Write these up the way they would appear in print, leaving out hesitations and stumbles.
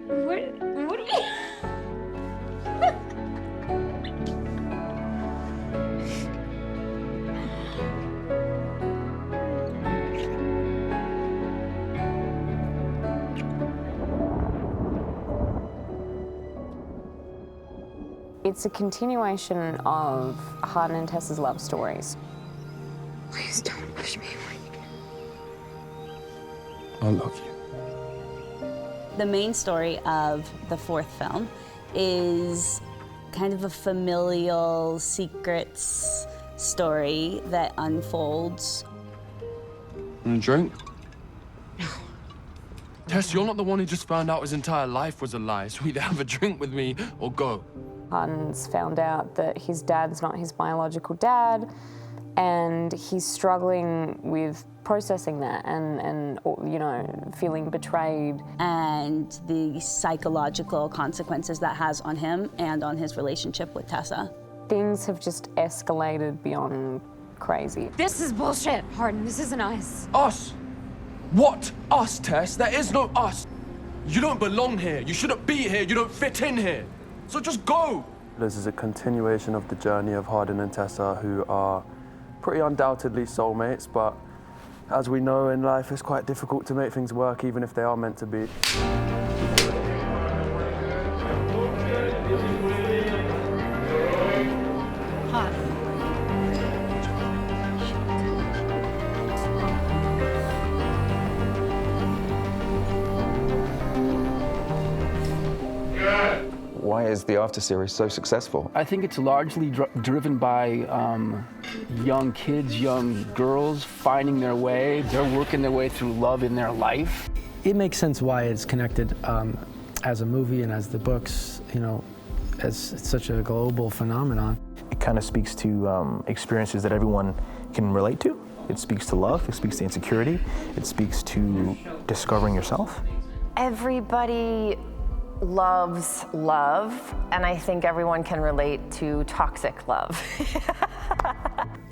What do we... It's a continuation of Hardin and Tessa's love stories. Please don't push me away. I love you. The main story of the fourth film is kind of a familial secrets story that unfolds. Want a drink? No. Tess, you're not the one who just found out his entire life was a lie, so either have a drink with me or go. Hardin's found out that his dad's not his biological dad, and he's struggling with processing that and you know, feeling betrayed. And the psychological consequences that has on him and on his relationship with Tessa. Things have just escalated beyond crazy. This is bullshit, Hardin. This isn't us. Us? What? Us, Tess? There is no us. You don't belong here. You shouldn't be here. You don't fit in here. So just go. This is a continuation of the journey of Hardin and Tessa, who are pretty undoubtedly soulmates, but as we know in life, it's quite difficult to make things work, even if they are meant to be. Why is the After series so successful? I think it's largely driven by young kids, young girls finding their way. They're working their way through love in their life. It makes sense why it's connected as a movie and as the books, you know, as such a global phenomenon. It kind of speaks to experiences that everyone can relate to. It speaks to love, it speaks to insecurity, it speaks to discovering yourself. Everybody loves love, and I think everyone can relate to toxic love.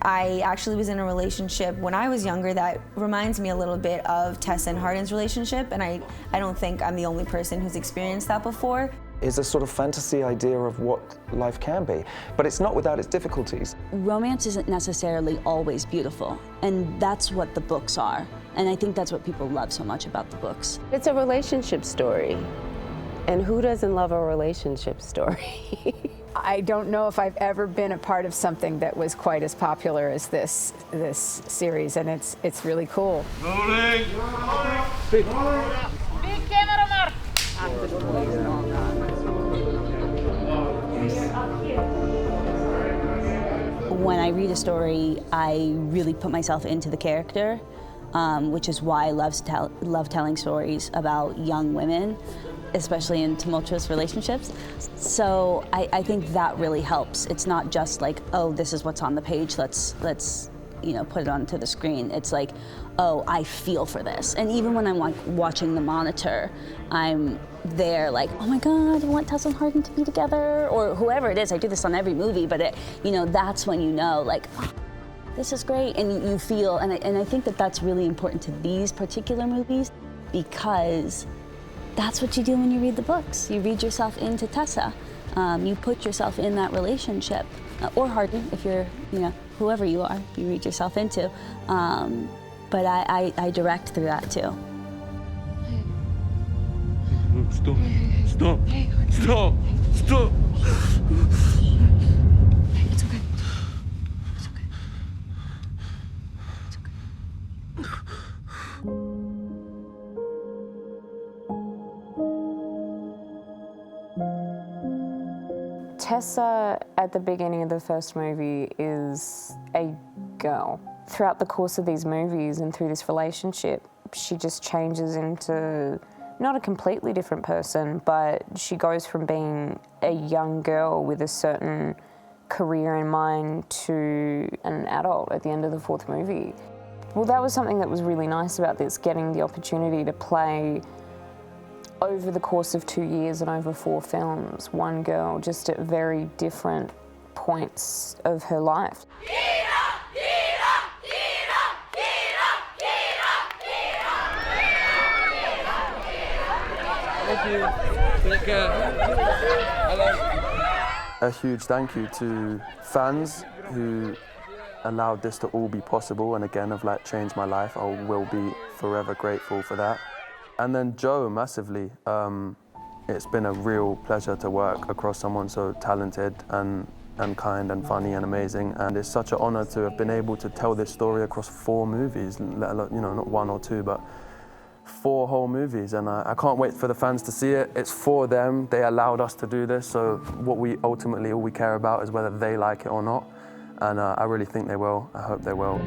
I actually was in a relationship when I was younger that reminds me a little bit of Tessa and Hardin's relationship, and I don't think I'm the only person who's experienced that before. Is a sort of fantasy idea of what life can be, but it's not without its difficulties. Romance isn't necessarily always beautiful, and that's what the books are. And I think that's what people love so much about the books. It's a relationship story. And who doesn't love a relationship story? I don't know if I've ever been a part of something that was quite as popular as this series, and it's really cool. Rolling. When I read a story, I really put myself into the character, which is why I love telling stories about young women, especially in tumultuous relationships. So I think that really helps. It's not just like, oh, this is what's on the page, let's you know, put it onto the screen. It's like, oh, I feel for this. And even when I'm like watching the monitor, I'm there like, oh my God, I want Tessa and Hardin to be together, or whoever it is. I do this on every movie, but you know, that's when you know, like, oh, this is great, and you feel, and I think that that's really important to these particular movies, because that's what you do when you read the books. You read yourself into Tessa. You put yourself in that relationship, or Hardin, if you're, you know, whoever you are, you read yourself into. But I direct through that too. Stop, stop, stop, stop. It's okay. It's okay. It's okay. Tessa, at the beginning of the first movie, is a girl. Throughout the course of these movies and through this relationship, she just changes into not a completely different person, but she goes from being a young girl with a certain career in mind to an adult at the end of the fourth movie. Well, that was something that was really nice about this, getting the opportunity to play over the course of 2 years and over 4 films, one girl just at very different points of her life. you. Take care. A huge thank you to fans who allowed this to all be possible and again have like changed my life. I will be forever grateful for that. And then Joe, massively. It's been a real pleasure to work across someone so talented and kind and funny and amazing. And it's such an honor to have been able to tell this story across 4 movies, let alone, you know, not 1 or 2, but 4 whole movies. And I can't wait for the fans to see it. It's for them. They allowed us to do this. So what we ultimately, all we care about is whether they like it or not. And I really think they will. I hope they will.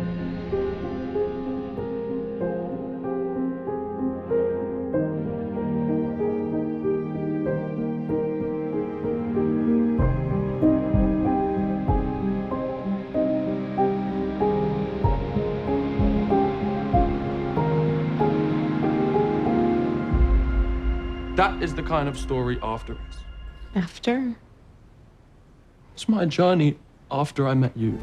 That is the kind of story After is. After? It's my journey after I met you.